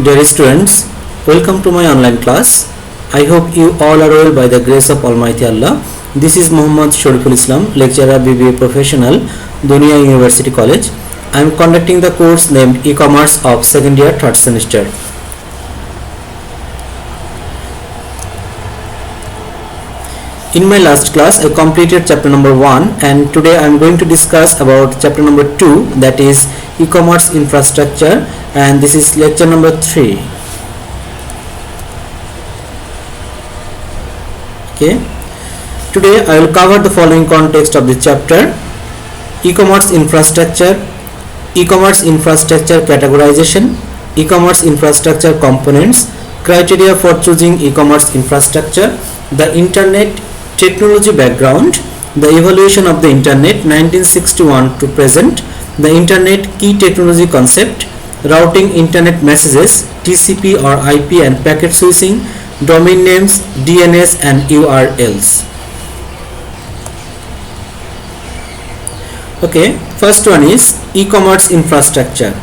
Dear students, welcome to my online class. I hope you all are well by the grace of Almighty Allah. This is Muhammad Shariful Islam, lecturer BBA Professional, Dunia University College. I am conducting the course named E-Commerce of second year, third semester. In my last class, I completed chapter number 1 and today I am going to discuss about chapter number 2, that is e-commerce infrastructure, and this is lecture number 3. Okay. Today I will cover the following context of the chapter: e-commerce infrastructure categorization, e-commerce infrastructure components, criteria for choosing e-commerce infrastructure, the internet technology background, the evaluation of the internet 1961 to present, the internet key technology concept, routing internet messages, TCP or IP and packet switching, domain names, DNS and URLs. Okay, first one is e-commerce infrastructure.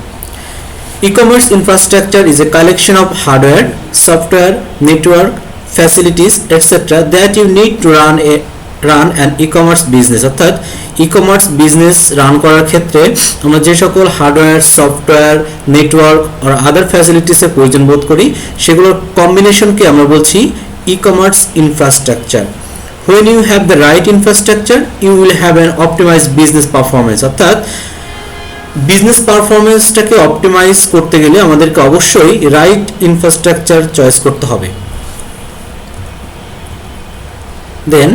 E-commerce infrastructure is a collection of hardware, software, network, facilities, etc. that you need to run an e-commerce business. অর্থাৎ e-commerce business run করার ক্ষেত্রে আমরা যে সকল hardware, software, network or other facilities এর প্রয়োজন বোধ করি সেগুলোর কম্বিনেশনকে আমরা বলছি e-commerce infrastructure. When you have the right infrastructure, you will have an optimized business performance. অর্থাৎ বিজনেস পারফরম্যান্সটাকে অপটিমাইজ করতে গেলে আমাদেরকে অবশ্যই রাইট ইনফ্রাস্ট্রাকচার চয়েস করতে হবে। Then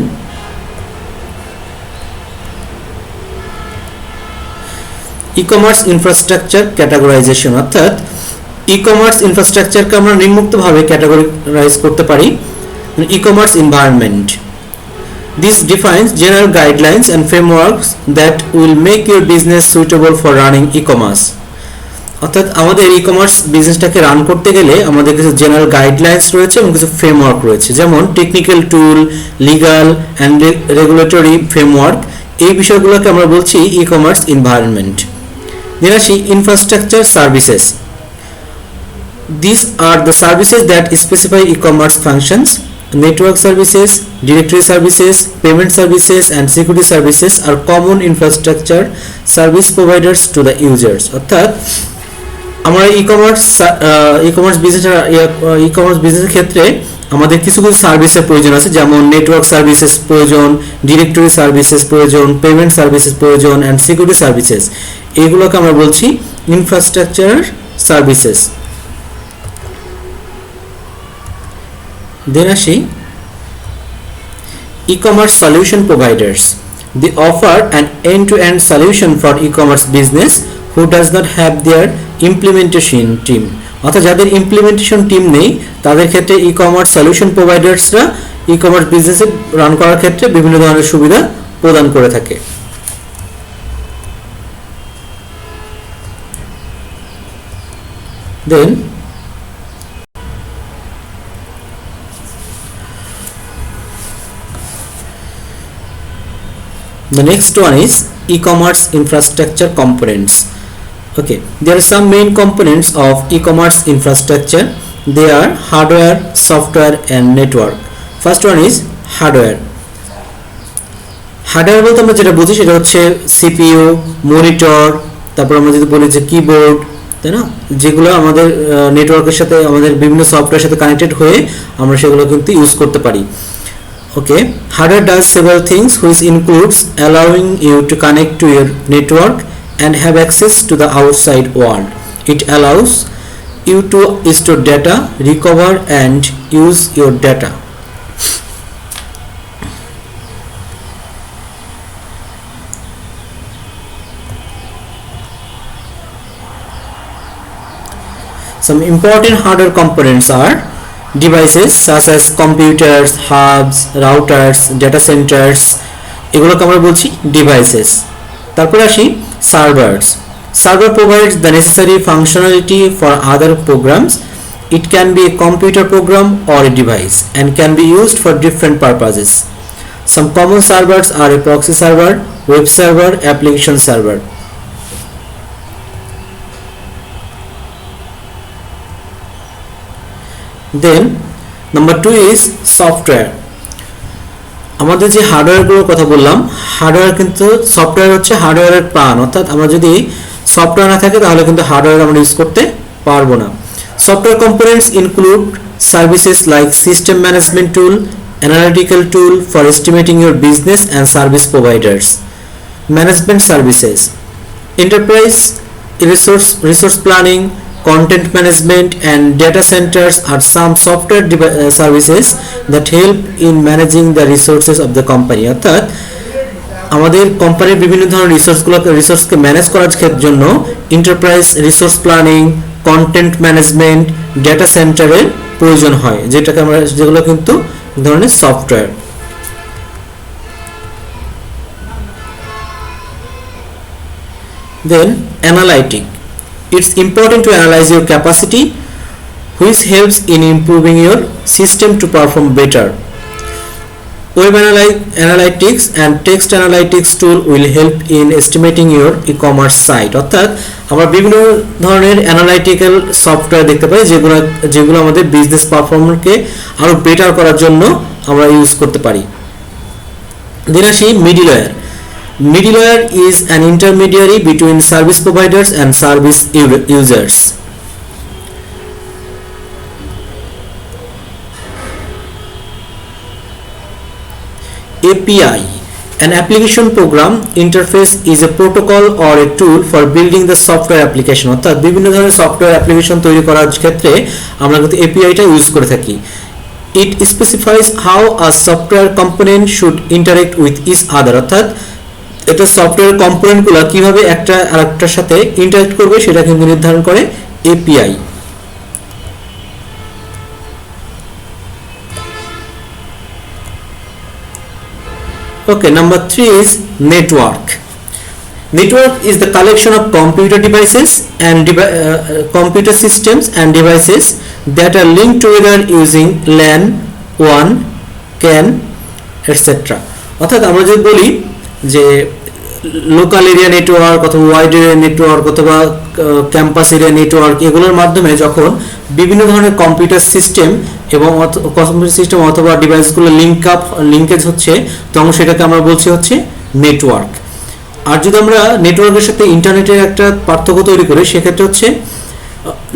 e-commerce infrastructure categorization, অর্থাৎ e-commerce infrastructure কে আমরা নিম্নোক্তভাবে ক্যাটাগরাইজ করতে পারি। e-commerce environment, this defines general guidelines and frameworks that will make your business suitable for running e-commerce. অর্থাৎ আমাদের ই-কমার্স বিজনেসটাকে রান করতে গেলে আমাদের কিছু জেনারেল গাইডলাইন্স রয়েছে এবং কিছু ফ্রেমওয়ার্ক রয়েছে, যেমন technical tool, legal and regulatory framework. এই বিষয়গুলোকে আমরা বলছি ই-কমার্স এনভায়রনমেন্ট। দেন আসি infrastructure services. This are the services that specify e-commerce functions. Network services, directory services, payment services and security services are common infrastructure service providers to the users. অর্থাৎ আমরা e-commerce বিজনেসের ক্ষেত্রে আমাদের কিছু কিছু সার্ভিসের প্রয়োজন আছে, যেমন নেটওয়ার্ক সার্ভিসেস প্রয়োজন, ডিরেক্টরি সার্ভিসেস প্রয়োজন, পেমেন্ট সার্ভিসেস প্রয়োজন অ্যান্ড সিকিউরিটি সার্ভিসেস। এইগুলোকে আমরা বলছি ইনফ্রাস্ট্রাকচার সার্ভিসেস। Then আসি e-commerce solution providers. They offer an end-to-end solution for e-commerce business who does not have their implementation team. অর্থাৎ যাদের ইমপ্লিমেন্টেশন টিম নেই তাদের ক্ষেত্রে ই-কমার্স সলিউশন প্রোভাইডার্সরা ই-কমার্স বিজনেসে রান করার ক্ষেত্রে বিভিন্ন ধরনের সুবিধা প্রদান করে থাকে। Then the next one is e-commerce infrastructure components. Okay, there are some main components of e-commerce infrastructure. They are hardware, software and network. First one is hardware. Hardware বলতে আমরা যেটা বুঝি সেটা হচ্ছে CPU, মনিটর, তারপর আমরা যদি বলি যে কিবোর্ড, তাই না, যেগুলো আমাদের নেটওয়ার্কের সাথে আমাদের বিভিন্ন সফটওয়্যারের সাথে কানেক্টেড হয়ে আমরা সেগুলো কিন্তু ইউজ করতে পারি। Okay, hardware does several things, which includes allowing you to connect to your network and have access to the outside world. It allows you to store data, recover and use your data. Some important hardware components are devices such as computers, hubs, routers, data centers, এগুলোকে আমরা বলছি devices. তারপর আসি servers. Server provides the necessary functionality for other programs. It can be a computer program or a device and can be used for different purposes. Some common servers are a proxy server, web server, application server. Then number 2 is software. আমাদের যে হার্ডওয়্যারগুলোর কথা বললাম, hardware কিন্তু software হচ্ছে হার্ডওয়্যারের প্রাণ, অর্থাৎ আমরা যদি সফটওয়্যার না থাকে তাহলে কিন্তু হার্ডওয়্যার আমরা ইউজ করতে পারবো না। Software components include services like system management tool, analytical tool for estimating your business and service providers, management services, enterprise resource planning, content management and data centers are some software services that help in managing the resources of the company। অর্থাৎ আমাদের কোম্পানির বিভিন্ন ধরনের রিসোর্সকে manage করার জন্য enterprise resource planning, content management, data সেন্টারের প্রয়োজন হয়, যেগুলো কিন্তু ধরনের software. Then analytic, it's important to analyze your capacity, which helps in improving your system to perform better. Web analytics and text analytics tool will help in estimating your e-commerce site। অর্থাৎ আমরা বিভিন্ন ধরনের analytical software দেখতে পাই যেগুলো আমাদের business পারফরম্যান্সকে আরো better করার জন্য আমরা ইউজ করতে পারি। দেন আসি middleware. Middleware is an intermediary between service providers and service users. API, an application program interface, is a protocol or a tool for building the software application। অর্থাৎ বিভিন্ন ধরনের সফটওয়্যার অ্যাপ্লিকেশন তৈরি করার ক্ষেত্রে আমরা কিন্তু API-টা ইউজ করে থাকি। It specifies how a software component should interact with each other। অর্থাৎ এটা সফটওয়্যার কম্পোনেন্টগুলো কিভাবে একটা আরেকটার সাথে ইন্টারঅ্যাক্ট করবে সেটা কিন্তু নির্ধারণ করে API। Okay, number 3 is network. Network is the collection of computer devices and computer systems and devices that are linked together using LAN, WAN, CAN, etc. অর্থাৎ আমরা যদি বলি যে লোকাল এরিয়া নেটওয়ার্ক অথবা ওয়াইড এরিয়া নেটওয়ার্ক অথবা campus area network, এগুলোর মাধ্যমে যখন বিভিন্ন ধরনের কম্পিউটার সিস্টেম এবং কম্পিউটার সিস্টেম অথবা ডিভাইসগুলো লিঙ্কেজ হচ্ছে, তখন সেটাকে আমরা বলছি হচ্ছে নেটওয়ার্ক। আর যদি আমরা নেটওয়ার্কের সাথে ইন্টারনেটের একটা পার্থক্য তৈরি করি, সেক্ষেত্রে হচ্ছে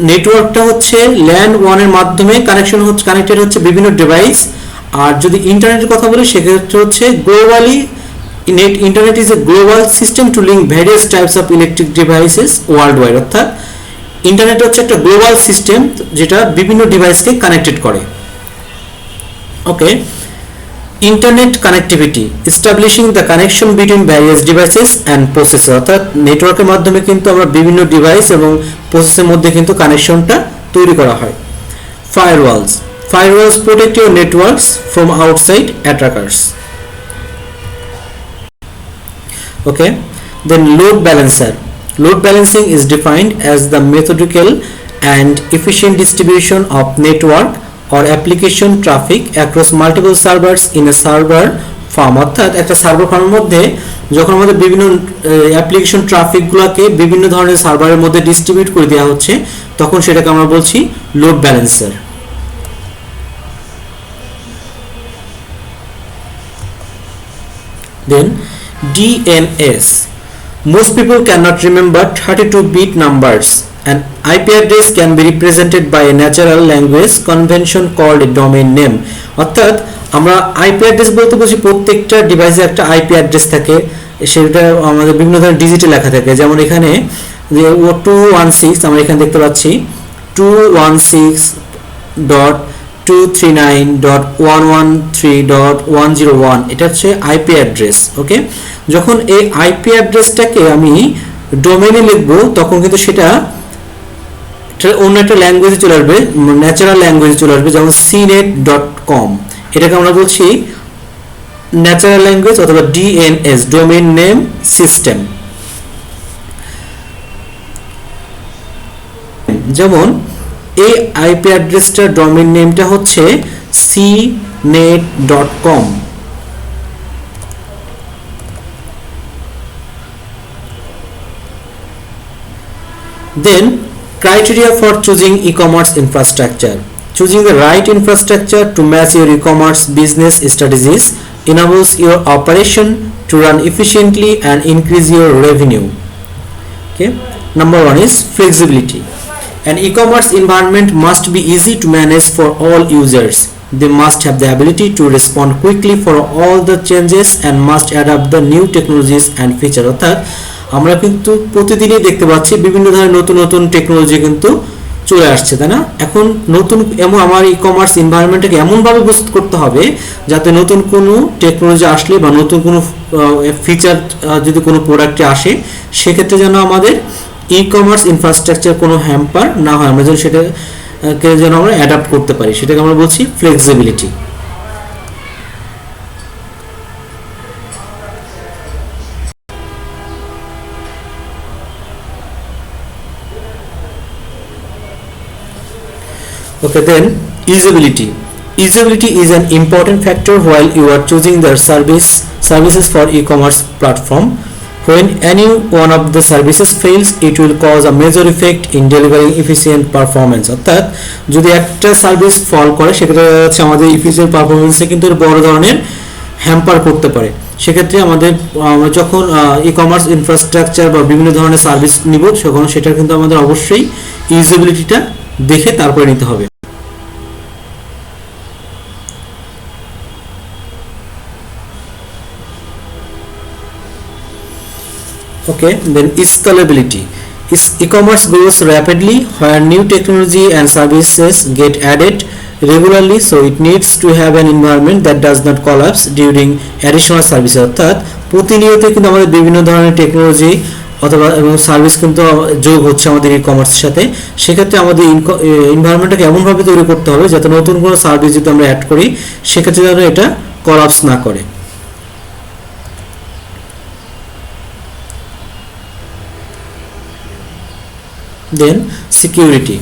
নেটওয়ার্কটা হচ্ছে ল্যান ওয়ানের মাধ্যমে কানেক্টেড হচ্ছে বিভিন্ন ডিভাইস। আর যদি ইন্টারনেটের কথা বলি সেক্ষেত্রে হচ্ছে globally Internet is a global system to link various types of electric devices worldwide। অর্থাৎ ইন্টারনেট হচ্ছে একটা গ্লোবাল সিস্টেম যেটা বিভিন্ন ডিভাইসকে কানেক্টেড করে। Okay, internet connectivity, establishing the connection between various devices and processor. অর্থাৎ নেটওয়ার্কের মাধ্যমে কিন্তু আমরা বিভিন্ন ডিভাইস এবং প্রসেসের মধ্যে কিন্তু কানেকশনটা তৈরি করা হয়। Firewalls protect your networks from outside attackers. Okay, then load balancer. Load balancing is defined as the methodical and efficient distribution of network or application traffic across multiple servers in a server farm। অর্থাৎ একটা server ফার্মের মধ্যে যখন আমাদের বিভিন্ন application ট্রাফিকগুলোকে বিভিন্ন ধরনের সার্ভারের মধ্যে ডিস্ট্রিবিউট করে দেওয়া হচ্ছে, তখন সেটাকে আমরা বলছি load balancer. Then DNS. Most people cannot remember 32-bit numbers. An IP address can be represented by a natural language convention called a domain name। অর্থাৎ আমরা IP অ্যাড্রেস বলতে বুঝি প্রত্যেকটা ডিভাইসে একটা IP অ্যাড্রেস থাকে, সেটা আমাদের বিভিন্ন ধরনের ডিজিটে লেখা থাকে। যেমন এখানে যে 216 আমরা এখানে দেখতে পাচ্ছি 216.239.113.101, এটা হচ্ছে আইপি অ্যাড্রেস। ওকে, যখন এই আইপি অ্যাড্রেসটাকে আমি ডোমেইনে লিখব তখন কিন্তু সেটা অন্য একটা ল্যাঙ্গুয়েজে চলে আসবে, ন্যাচারাল ল্যাঙ্গুয়েজে চলে আসবে, যেমন cnet.com। এটাকে আমরা বলছি ন্যাচারাল ল্যাঙ্গুয়েজ অথবা DNS, ডোমেইন নেম সিস্টেম। যেমন এই আইপি অ্যাড্রেসটার ডোমেইন নেমটা হচ্ছে cnet.com। Then criteria for choosing e-commerce infrastructure. Choosing the right infrastructure to match your e-commerce business strategies enables your operation to run efficiently and increase your revenue. Okay. Number 1 is flexibility. An e-commerce environment must be easy to manage for all users. They must have the ability to respond quickly for all the changes and must adapt the new technologies and features. অর্থাৎ আমরা কিন্তু প্রতিদিনই দেখতে পাচ্ছি বিভিন্ন ধরনের নতুন নতুন টেকনোলজি কিন্তু চলে আসছে, তাই না? এখন নতুন এমন আমার ই-কমার্স এনভায়রনমেন্টটাকে এমনভাবে প্রস্তুত করতে হবে যাতে নতুন কোনো টেকনোলজি আসলে বা নতুন কোনো ফিচার যদি কোনো প্রোডাক্টে আসে সেক্ষেত্রে যেন আমাদের ই-কমার্স ইনফ্রাস্ট্রাকচার কোনো হ্যাম্পার না হয়, আমরা যেন সেটাকে যেন আমরা অ্যাডাপ্ট করতে পারি, সেটাকে আমরা বলছি flexibility. Okay, then usability. Usability is an important factor while you are choosing the services for e-commerce platform. When any one of the services fails, it will cause a major effect in delivering efficient performance. অর্থাৎ যদি একটা service ফল করে সেক্ষেত্রে আমাদের efficient পারফরমেন্সে কিন্তু বড় ধরনের hamper করতে পারে। সেক্ষেত্রে আমাদের যখন ই-কমার্স ইনফ্রাস্ট্রাকচার বা বিভিন্ন ধরনের সার্ভিস নিব তখন সেটা কিন্তু আমাদের অবশ্যই ইউজেবিলিটিটা দেখে তারপরে নিতে হবে। Okay, then scalability. E-commerce grows rapidly where new technology and services get added regularly, so it needs to have an environment that does not collapse during additional services. অর্থাৎ প্রতিনিয়ত কিন্তু আমাদের বিভিন্ন ধরনের টেকনোলজি অথবা এবং সার্ভিস কিন্তু যোগ হচ্ছে আমাদের ই-কমার্সের সাথে। সেক্ষেত্রে আমাদের এনভায়রনমেন্টটাকে এমনভাবে তৈরি করতে হবে যাতে নতুন কোনো সার্ভিস যদি আমরা অ্যাড করি সেক্ষেত্রে যেন এটা কলাপস না করে। Then security.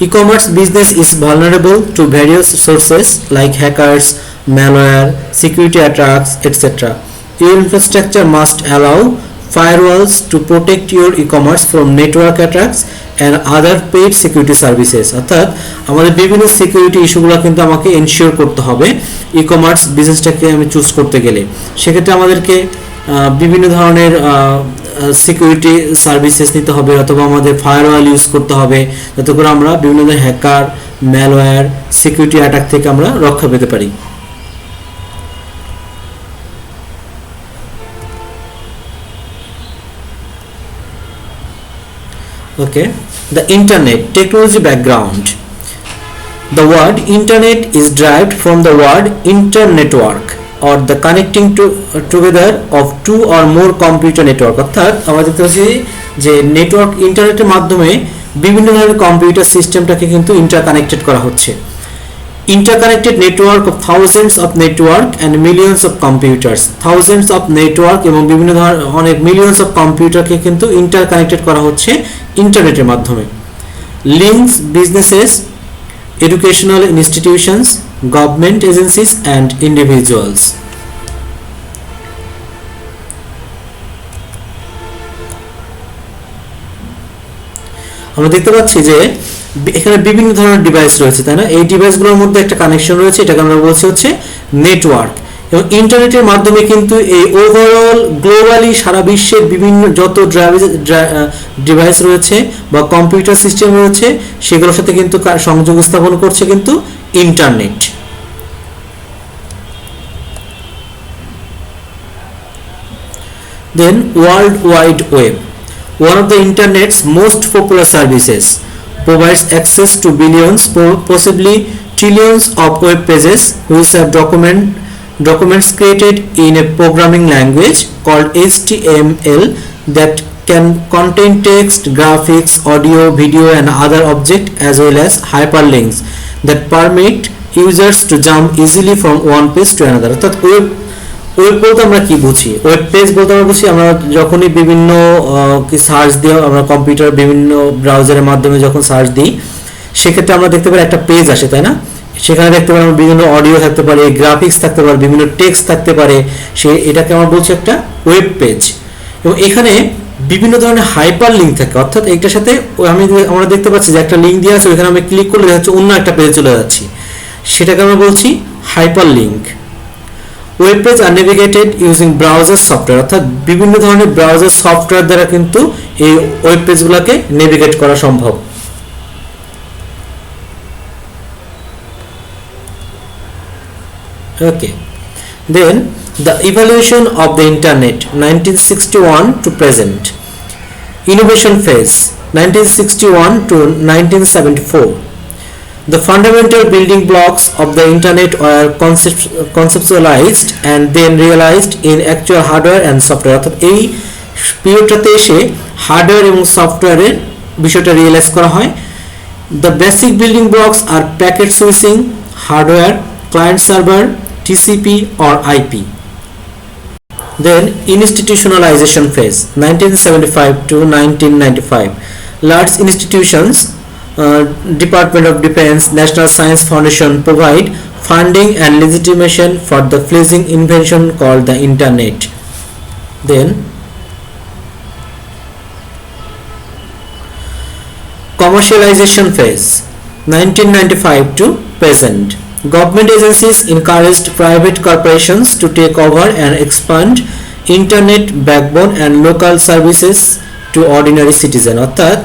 E-commerce business is vulnerable to various sources like hackers, malware, security attacks, etc. Your infrastructure must allow firewalls to protect your e-commerce from network attacks and other paid security services. অর্থাৎ আমাদের বিভিন্ন security ইস্যুগুলো কিন্তু আমাকে ensure করতে হবে e-commerce বিজনেসটাকে আমি choose করতে গেলে। সেক্ষেত্রে আমাদেরকে বিভিন্ন ধরনের সিকিউরিটি সার্ভিসেস নিতে হবে অথবা আমাদের ফায়ারওয়াল ইউজ করতে হবে যাতে করে আমরা বিভিন্ন ধরনের হ্যাকার, ম্যালওয়্যার, সিকিউরিটি অ্যাটাক থেকে আমরা রক্ষা পেতে পারি। Okay, the internet technology background. The word internet is derived from the word internetwork or the connecting together of two or more computer network. অর্থাৎ আমরা দেখতে পাচ্ছি যে নেটওয়ার্ক ইন্টারনেটের মাধ্যমে বিভিন্ন ধরনের কম্পিউটার সিস্টেমটাকে কিন্তু ইন্টারকানেক্টেড করা হচ্ছে। Interconnected network of thousands of network and millions of computers. Thousands of network এবং বিভিন্ন ধরনের অনেক millions of computerকে কিন্তু ইন্টারকানেক্টেড করা হচ্ছে ইন্টারনেটের মাধ্যমে। Links businesses, educational institutions, government agencies and individuals. আমরা দেখতে পাচ্ছি যে এখানে বিভিন্ন ধরনের ডিভাইস রয়েছে, তাই না? এই ডিভাইসগুলোর মধ্যে একটা কানেকশন রয়েছে, এটাকে আমরা বলছি হচ্ছে নেটওয়ার্ক। এবং ইন্টারনেটের মাধ্যমে কিন্তু এই ওভারঅল গ্লোবালি সারা বিশ্বের বিভিন্ন যত ডিভাইস রয়েছে বা কম্পিউটার সিস্টেম রয়েছে সেগুলোর সাথে কিন্তু সংযোগ স্থাপন করছে কিন্তু internet. Then World Wide Web, one of the internet's most popular services, provides access to billions, possibly trillions of web pages which have documents created in a programming language called HTML that can contain text, graphics, audio, video and other objects as well as hyperlinks that permit users to jump easily from one page to another. অর্থাৎ web বলতে আমরা কি বুঝি? Web page বলতে আমরা বুঝি আমরা যখনই বিভিন্ন সার্চ দিয়ে আমরা কম্পিউটার বিভিন্ন ব্রাউজারের মাধ্যমে যখন সার্চ দিই সেক্ষেত্রে আমরা দেখতে পারি একটা পেজ আসে, তাই না? সেখানে দেখতে পারি আমরা বিভিন্ন অডিও থাকতে পারে, গ্রাফিক্স থাকতে পারে, বিভিন্ন টেক্সট থাকতে পারে, এটাকে আমরা বলছি একটা ওয়েব পেজ। এবং এখানে বিভিন্ন ধরনের হাইপার লিঙ্ক থাকে, অর্থাৎ এইটার সাথে আমরা দেখতে পাচ্ছি যে একটা লিঙ্ক দেওয়া আছে, ওইখানে আমি ক্লিক করলে দেখা যাচ্ছে অন্য একটা পেজে চলে যাচ্ছি, সেটাকে আমরা বলছি হাইপার লিঙ্ক। ওয়েব পেজ আর নেভিগেটেড ইউজিং ব্রাউজার সফটওয়্যার, অর্থাৎ বিভিন্ন ধরনের ব্রাউজার সফটওয়্যার দ্বারা কিন্তু এই ওয়েব পেজগুলোকে নেভিগেট করা সম্ভব। Okay, then the evolution of the internet 1961 to present. Innovation phase 1961 to 1974. The fundamental building blocks of the internet were conceptualized and then realized in actual hardware and software. অর্থাৎ এই পিরিয়ডটাতে এসে hardware এবং সফটওয়্যারের বিষয়টা realise করা হয়। The basic building blocks are packet switching, hardware, client server, TCP or IP. Then institutionalization phase 1975 to 1995. Large institutions, Department of Defense, National Science Foundation provide funding and legitimation for the fledgling invention called the internet. Then commercialization phase 1995 to present. Government agencies encouraged private corporations to take over and expand internet backbone and local services to ordinary citizen. অর্থাৎ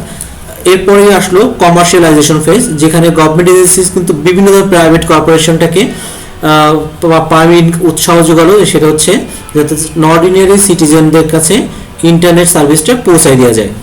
এরপরে আসলো commercialisation phase, যেখানে government agencies কিন্তু বিভিন্ন ধরনের private কর্পোরেশনটাকে permit উৎসাহ যোগালো, সেটা হচ্ছে যাতে অর্ডিনারি সিটিজেনদের কাছে ইন্টারনেট সার্ভিসটা পৌঁছায় দেওয়া যায়।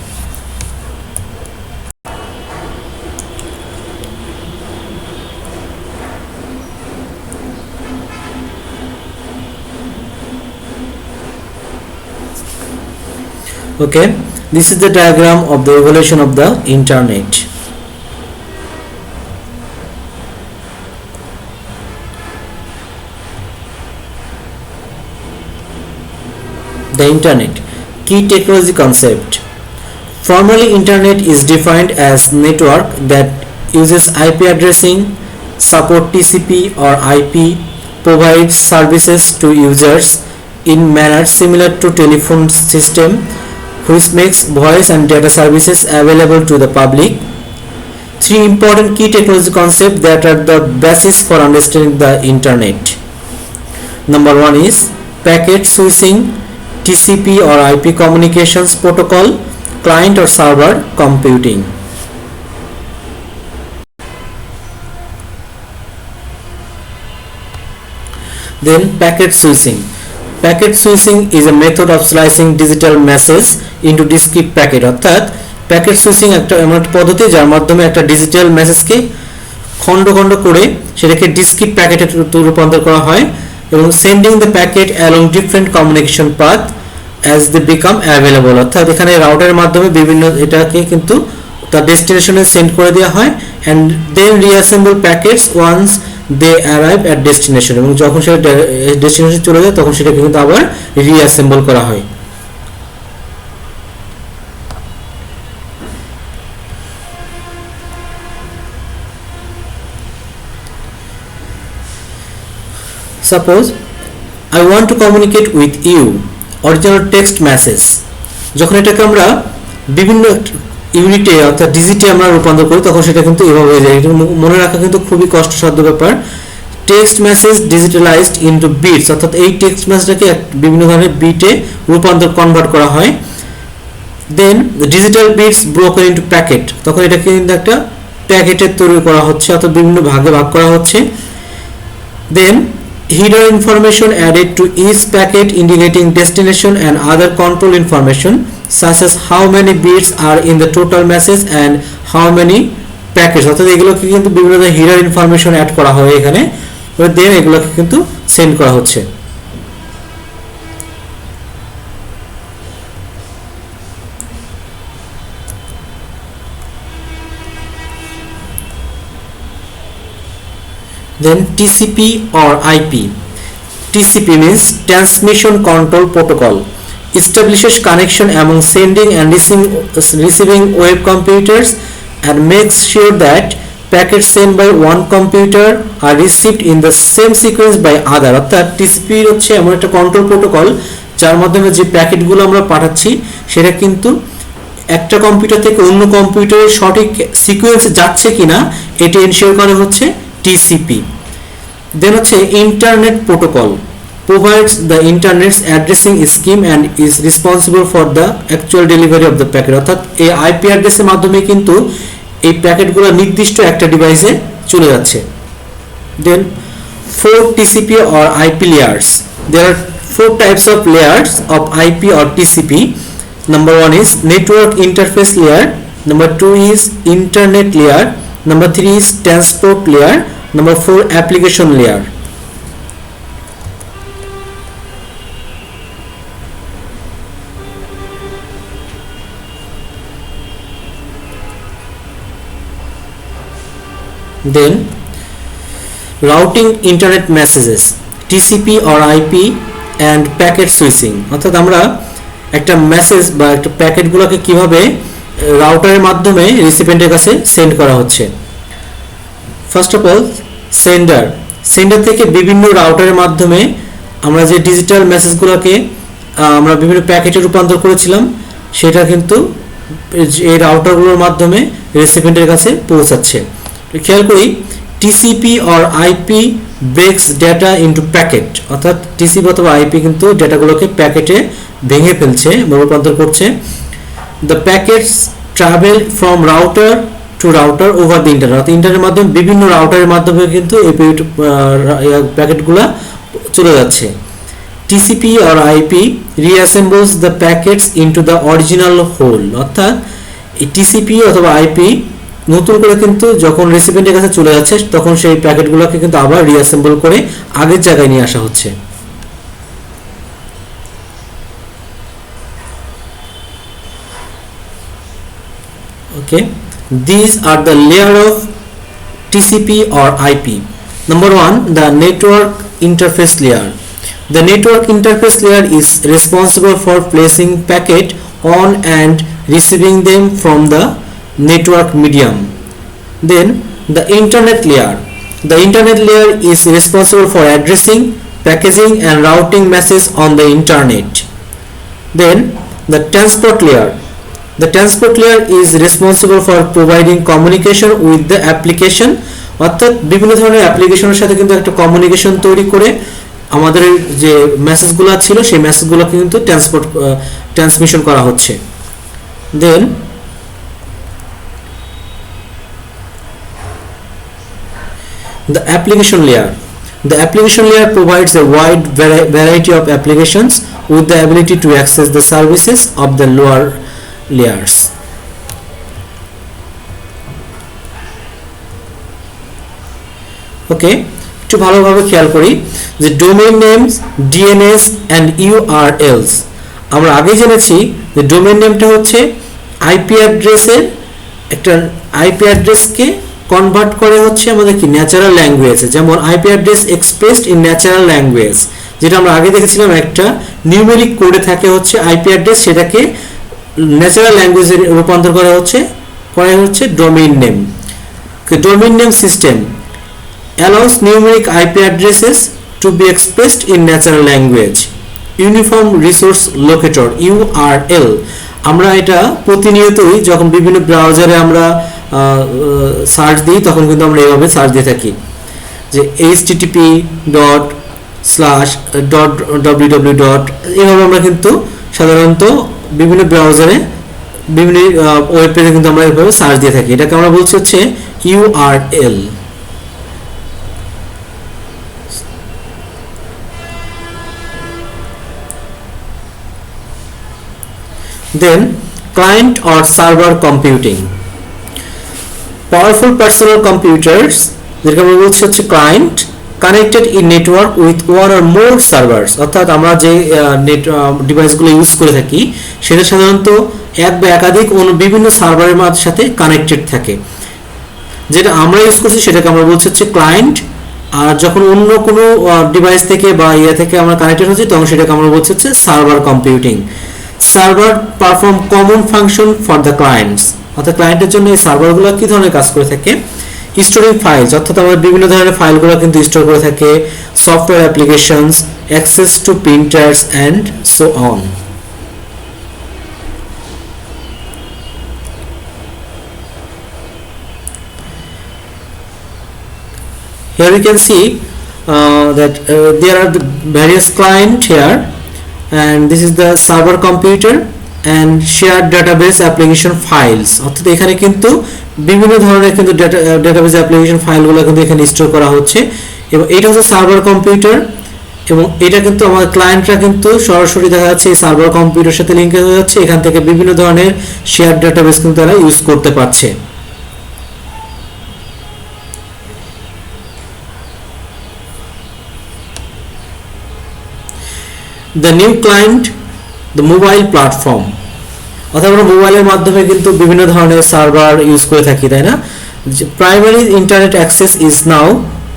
Okay, this is the diagram of the evolution of the internet. The internet key technology concept. Formally, internet is defined as network that uses IP addressing, support TCP or IP, provides services to users in manner similar to telephone system, which makes voice and data services available to the public. Three important key technology concepts that are the basis for understanding the internet. Number one is packet switching, TCP or IP communications protocol, client or server computing. Then packet switching. Packet switching is a method of slicing digital message into discrete packet. অর্থাৎ packet switching একটা এমন একটা পদ্ধতি যার মাধ্যমে একটা digital মেসেজকে খণ্ড খণ্ড করে সেটাকে ডিসক্রিট প্যাকেটে রূপান্তর করা হয় এবং sending the packet along different communication path as they become available. অর্থাৎ এখানে রাউটারের মাধ্যমে বিভিন্ন এটাকে কিন্তু তার ডেস্টিনেশনে সেন্ড করে দেওয়া হয় and then reassemble packets once they arrive at destination, এবং যখন সেটা ডেস্টিনেশন চলে যায় তখন সেটাকে কিন্তু আবার রিঅ্যাসেম্বল করা হয়। Suppose I want to communicate with you, original text message, যখন এটাকে আমরা বিভিন্ন ইউনিটে অর্থাৎ ডিজিটে আমরা রূপান্তর করি তখন সেটা কিন্তু এভাবে হয়ে যায়। এটা মনে রাখা কিন্তু খুবই কষ্টসাধ্য ব্যাপার। Text message digitalized into bits, অর্থাৎ এই টেক্সট মেসেজটাকে বিভিন্ন ধরনের বিটে রূপান্তর কনভার্ট করা হয়। Then digital bits broken into packet, তখন এটাকে কিন্তু একটা প্যাকেটের তৈরি করা হচ্ছে অর্থাৎ বিভিন্ন ভাগে ভাগ করা হচ্ছে। দেন header information added to each packet indicating destination and other control information such as how many bits are in the total message and how many packets, অর্থাৎ এগুলোকে কিন্তু বিভিন্ন ধরনের হিডার ইনফরমেশন অ্যাড করা হয় এখানে, দেন এগুলোকে কিন্তু সেন্ড করা হচ্ছে। Then TCP or IP. TCP means Transmission Control Protocol. Establishes connection among sending and receiving web computers and makes sure that packets sent by one computer are received in the same sequence by other. অর্থাৎ TCP হচ্ছে এমন একটা control protocol যার মাধ্যমে যে প্যাকেটগুলো আমরা পাঠাচ্ছি সেটা কিন্তু একটা কম্পিউটার থেকে অন্য কম্পিউটারের সঠিক সিকোয়েন্সে যাচ্ছে কিনা এটি এনশিওর করে হচ্ছে টিসিপি। দেন হচ্ছে internet protocol provides the internet's addressing scheme and is responsible for the actual delivery of the packet, অর্থাৎ এই আইপি অ্যাড্রেসের মাধ্যমে কিন্তু এই প্যাকেটগুলো নির্দিষ্ট একটা ডিভাইসে চলে যাচ্ছে। Then 4 TCP or IP layers. There are 4 types of layers of IP or TCP. Number 1 is network interface layer, number 2 is internet layer, number 3 is transport layer, number 4 application layer. Then routing internet messages, TCP or IP and packet switching, অর্থাৎ আমরা একটা message বা একটা প্যাকেটগুলোকে কিভাবে রাউটারের মাধ্যমে রিসিপিয়েন্টের কাছে send করা হচ্ছে। ফার্স্ট অফ অল সেন্ডার থেকে বিভিন্ন রাউটারের মাধ্যমে আমরা যে ডিজিটাল মেসেজগুলোকে আমরা বিভিন্ন প্যাকেটে রূপান্তর করেছিলাম সেটা কিন্তু এই রাউটারগুলোর মাধ্যমে রিসিপিয়েন্টের কাছে পৌঁছাচ্ছে। খেয়াল করি TCP or IP breaks data into packet, অর্থাৎ টিসিপি অথবা আইপি কিন্তু ডেটাগুলোকে প্যাকেটে ভেঙে ফেলছে বা রূপান্তর করছে। The packets travel from router to router over the internet, অর্থাৎ ইন্টারনেটের মাধ্যমে বিভিন্ন রাউটারের মাধ্যমে কিন্তু এই প্যাকেটগুলো চলে যাচ্ছে। TCP or IP reassembles the packets into the original whole, অর্থাৎ এই টিসিপি অথবা আইপি নতুন করে কিন্তু যখন রেসিপিয়েন্টের কাছে চলে যাচ্ছে তখন সেই প্যাকেটগুলোকে কিন্তু আবার রিঅ্যাসেম্বল করে আগের জায়গায় নিয়ে আসা হচ্ছে। Okay, these are the layer of TCP or IP. Number 1, the network interface layer. The network interface layer is responsible for placing packet on and receiving them from the network medium. Then the internet layer. The internet layer is responsible for addressing, packaging and routing messages on the internet. Then the transport layer. The transport layer is responsible for providing communication with the application, অর্থাৎ বিভিন্ন ধরনের অ্যাপ্লিকেশনের সাথে কিন্তু একটা communication তৈরি করে আমাদের যে মেসেজগুলো ছিল সেই মেসেজগুলোকে কিন্তু ট্রান্সমিশন করা হচ্ছে। দেন the application layer. The application layer provides a wide variety of applications with the ability to access the services of the lower layers. Okay, একটু ভালোভাবে খেয়াল করি যে domain names, DNS and URLs. আমরা আগে জেনেছি যে ডোমেইন নেমটা হচ্ছে আইপি অ্যাড্রেসের একটা আইপি অ্যাড্রেসকে কনভার্ট করে হচ্ছে আমাদের কি ন্যাচারাল ল্যাঙ্গুয়েজে, যেমন IP address expressed in natural language, যেটা আমরা আগে দেখেছিলাম একটা নিউমেরিক কোডে থাকে হচ্ছে আইপি অ্যাড্রেস, সেটাকে ন্যাচারাল ল্যাঙ্গুয়েজে রূপান্তর করা হচ্ছে domain name. Domain name system allows numeric IP addresses to be expressed in natural language. Uniform Resource Locator URL, আমরা এটা প্রতিনিয়তই যখন বিভিন্ন ব্রাউজারে আমরা সার্চ দিই তখন কিন্তু আমরা এইভাবে সার্চ দিয়ে থাকি যে http://www. এইভাবে আমরা কিন্তু সাধারণত বিভিন্ন ব্রাউজারে বিভিন্ন ওয়েব পেজে কিন্তু আমরা এইভাবে সার্চ দিয়ে থাকি, এটাকে আমরা বলছি হচ্ছে URL। Then client or server computing. Powerful personal computers, যেটাকে আমরা বলছি হচ্ছে client, connected in network with one or more servers, অর্থাৎ আমরা যে ডিভাইসগুলো ইউজ করে থাকি সেটা সাধারণত এক বা একাধিক বিভিন্ন সার্ভারের সাথে কানেক্টেড থাকে। যেটা আমরা ইউজ করছি সেটাকে আমরা বলছি হচ্ছে ক্লায়েন্ট, আর যখন অন্য কোনো ডিভাইস থেকে বা থেকে আমরা কানেক্টেড হচ্ছি তখন সেটাকে আমরা বলছি হচ্ছে server computing. Server perform common function for the clients, অর্থাৎ ক্লায়েন্টের জন্য এই সার্ভারগুলো কী ধরনের কাজ করে থাকে, স্টোরিং ফাইলস অর্থাৎ আমাদের বিভিন্ন ধরনের ফাইলগুলো কিন্তু স্টোর করে থাকে, software applications, access to printers and so on. Here we can see that there are the various client here, and this is the server computer and shared database application files অর্থাৎ এখানে কিন্তু বিভিন্ন ধরনের কিন্তু database application ফাইলগুলো কিন্তু এখানে store করা হচ্ছে, এবং এটা হচ্ছে সার্ভার কম্পিউটার, এবং এটা কিন্তু আমাদের ক্লায়েন্টরা কিন্তু সরাসরি দেখা যাচ্ছে এই সার্ভার কম্পিউটারের সাথে লিংক হয়ে যাচ্ছে, এখান থেকে বিভিন্ন ধরনের শেয়ার ডাটাবেস কিন্তু তারা ইউজ করতে পারছে। The new client, the mobile platform অর্থাৎ আমরা মোবাইলের মাধ্যমে কিন্তু বিভিন্ন ধরনের সার্ভার ইউজ করে থাকি, তাই না? Primary internet access is now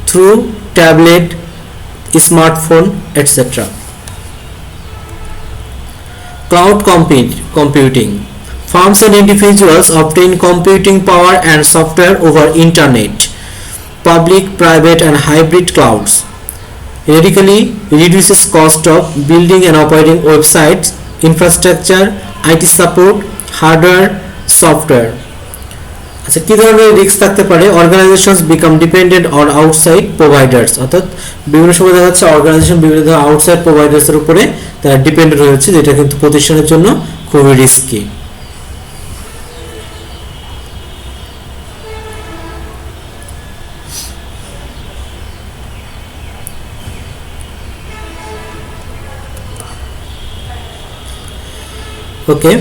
through tablet, smartphone, etc. Cloud computing. Firms and individuals obtain computing power and software over internet, public, private, and hybrid clouds. Radically reduces cost of building and operating websites, infrastructure, IT support, hardware, software. আচ্ছা, কি ধরনের risk থাকতে পারে? Organizations become dependent on outside providers অর্থাৎ বিভিন্ন সময় দেখা যাচ্ছে অর্গানাইজেশন বিভিন্ন ধরনের আউটসাইড প্রোভাইডার্সের উপরে তারা ডিপেন্ডেন্ট হয়েছে, যেটা কিন্তু প্রতিষ্ঠানের জন্য খুবই রিস্কি। ওকে।